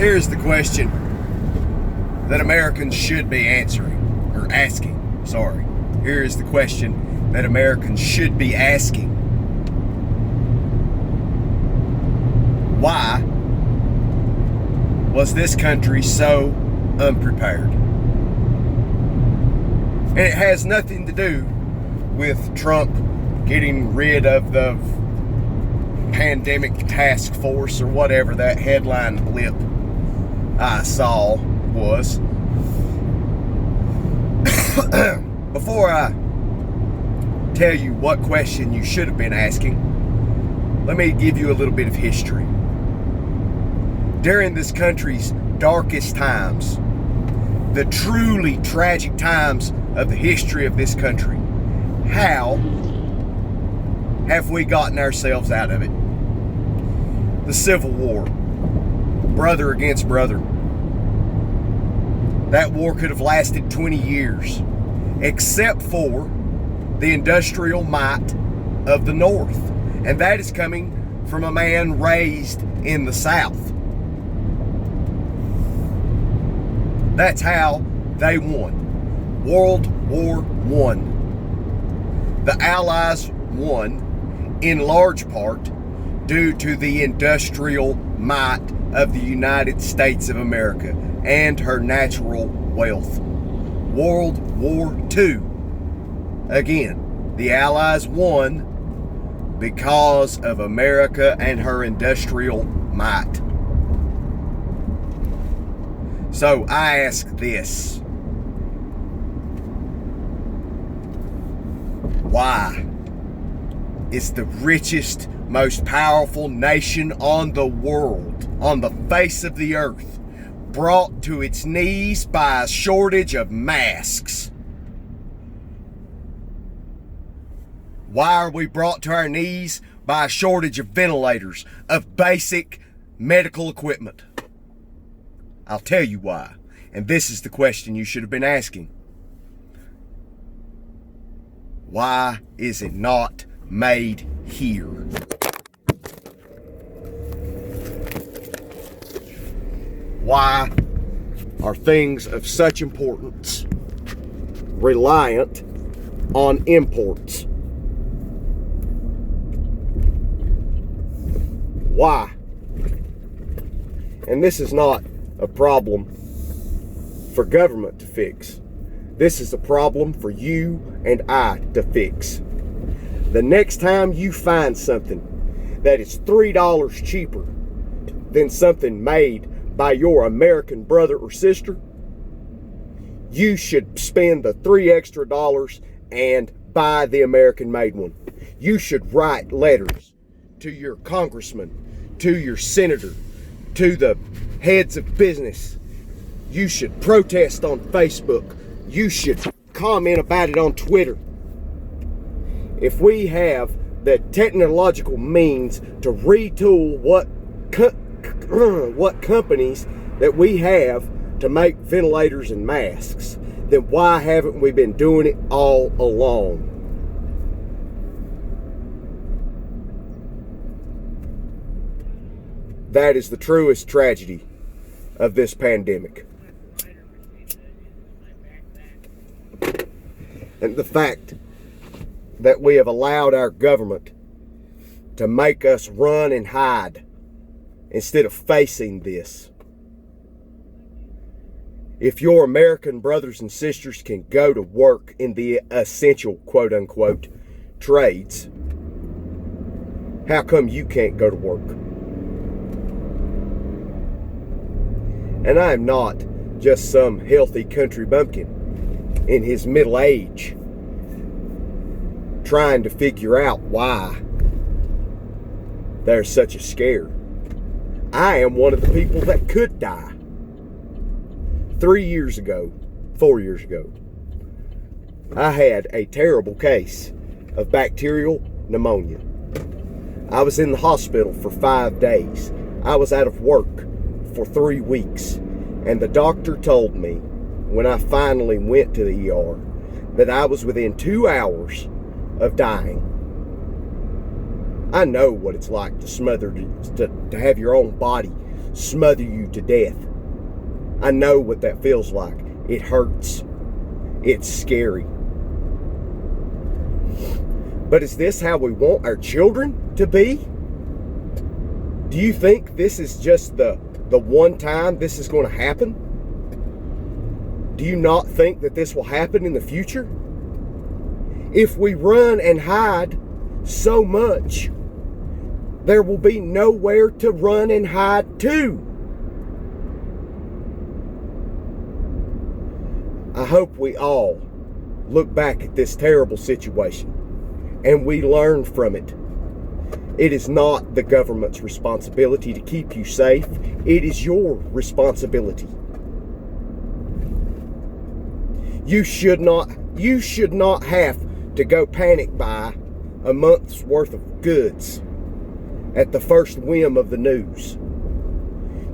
Here's the question that Americans should be answering, or asking, sorry. Here is the question that Americans should be asking. Why was this country so unprepared? And it has nothing to do with Trump getting rid of the pandemic task force or whatever that headline blip I saw was. Before I tell you what question you should have been asking, let me give you a little bit of history. During this country's darkest times, the truly tragic times of the history of this country, how have we gotten ourselves out of it? The Civil War, brother against brother. That war could have lasted 20 years, except for the industrial might of the North. And that is coming from a man raised in the South. That's how they won. World War I. The Allies won in large part due to the industrial might of the United States of America and her natural wealth. World War II. Again, the Allies won because of America and her industrial might. So I ask this. Why is the richest, most powerful nation on the world, on the face of the earth, brought to its knees by a shortage of masks? Why are we brought to our knees by a shortage of ventilators, of basic medical equipment? I'll tell you why. And this is the question you should have been asking. Why is it not made here? Why are things of such importance reliant on imports? Why? And this is not a problem for government to fix. This is a problem for you and I to fix. The next time you find something that is $3 cheaper than something made by your American brother or sister, you should spend the $3 extra and buy the American made one. You should write letters to your congressman, to your senator, to the heads of business. You should protest on Facebook. You should comment about it on Twitter. If we have the technological means to retool what companies that we have to make ventilators and masks, then why haven't we been doing it all along? That is the truest tragedy of this pandemic. And the fact that we have allowed our government to make us run and hide instead of facing this. If your American brothers and sisters can go to work in the essential, quote unquote, trades, how come you can't go to work? And I am not just some healthy country bumpkin in his middle age trying to figure out why there's such a scare. I am one of the people that could die. 4 years ago, I had a terrible case of bacterial pneumonia. I was in the hospital for 5 days. I was out of work for 3 weeks. And the doctor told me when I finally went to the ER that I was within 2 hours of dying. I know what it's like to smother, to have your own body smother you to death. I know what that feels like. It hurts. It's scary. But is this how we want our children to be? Do you think this is just the one time this is going to happen? Do you not think that this will happen in the future? If we run and hide so much, there will be nowhere to run and hide to. I hope we all look back at this terrible situation and we learn from it. It is not the government's responsibility to keep you safe. It is your responsibility. You should not have to go panic buy a month's worth of goods at the first whim of the news.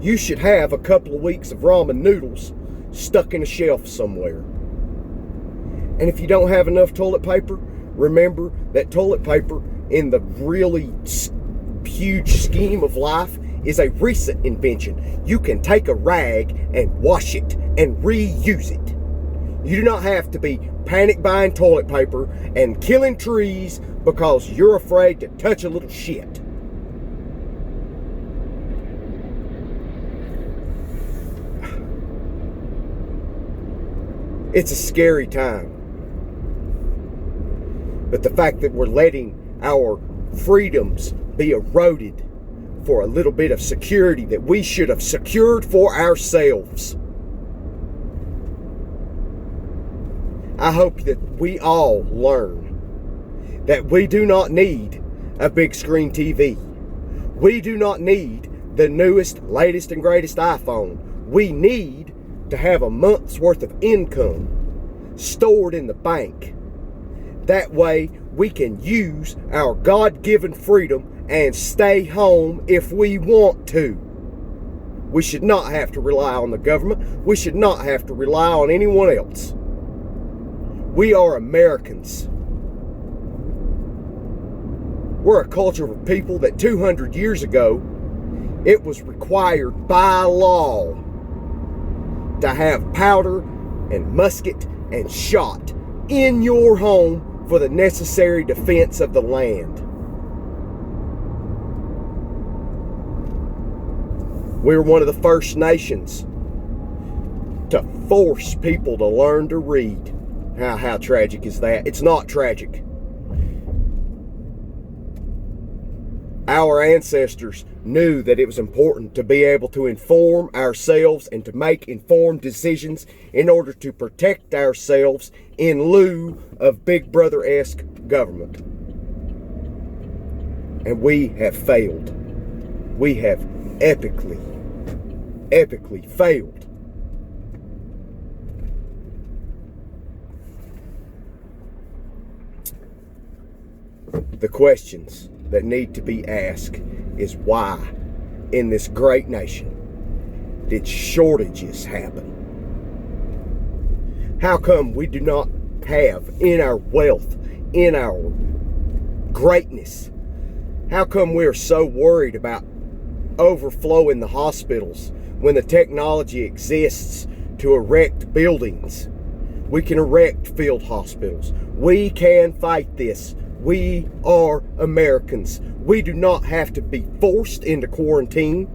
You should have a couple of weeks of ramen noodles stuck in a shelf somewhere. And if you don't have enough toilet paper, remember that toilet paper in the really huge scheme of life is a recent invention. You can take a rag and wash it and reuse it. You do not have to be panic buying toilet paper and killing trees because you're afraid to touch a little shit. It's a scary time. But the fact that we're letting our freedoms be eroded for a little bit of security that we should have secured for ourselves. I hope that we all learn that we do not need a big screen TV. We do not need the newest, latest, and greatest iPhone. We need to have a month's worth of income stored in the bank. That way we can use our God-given freedom and stay home if we want to. We should not have to rely on the government. We should not have to rely on anyone else. We are Americans. We're a culture of people that 200 years ago, it was required by law to have powder and musket and shot in your home for the necessary defense of the land. We're one of the first nations to force people to learn to read. How tragic is that? It's not tragic. Our ancestors knew that it was important to be able to inform ourselves and to make informed decisions in order to protect ourselves in lieu of Big Brother-esque government. And we have failed. We have epically failed. The questions that need to be asked is why in this great nation did shortages happen? How come we do not have in our wealth, in our greatness, how come we're so worried about overflowing the hospitals when the technology exists to erect buildings? We can erect field hospitals. We can fight this. We are Americans. We do not have to be forced into quarantine.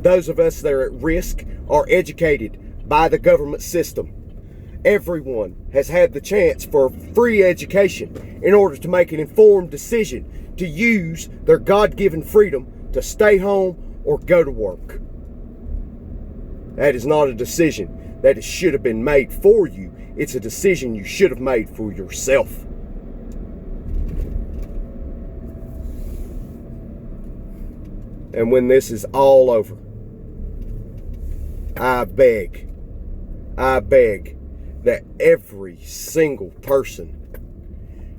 Those of us that are at risk are educated by the government system. Everyone has had the chance for free education in order to make an informed decision to use their God-given freedom to stay home or go to work. That is not a decision that should have been made for you. It's a decision you should have made for yourself. And when this is all over, I beg that every single person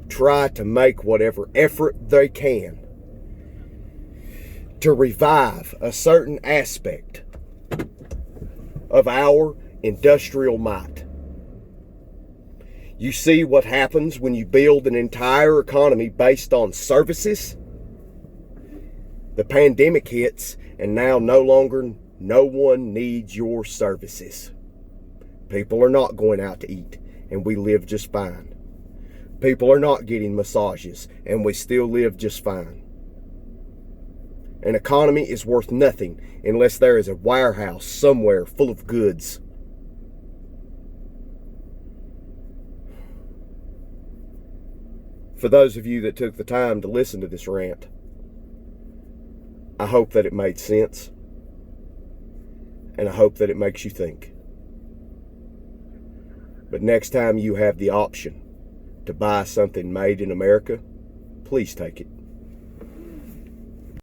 try to make whatever effort they can to revive a certain aspect of our industrial might. You see what happens when you build an entire economy based on services? The pandemic hits, and now no one needs your services. People are not going out to eat, and we live just fine. People are not getting massages, and we still live just fine. An economy is worth nothing unless there is a warehouse somewhere full of goods. For those of you that took the time to listen to this rant, I hope that it made sense, and I hope that it makes you think. But next time you have the option to buy something made in America, please take it.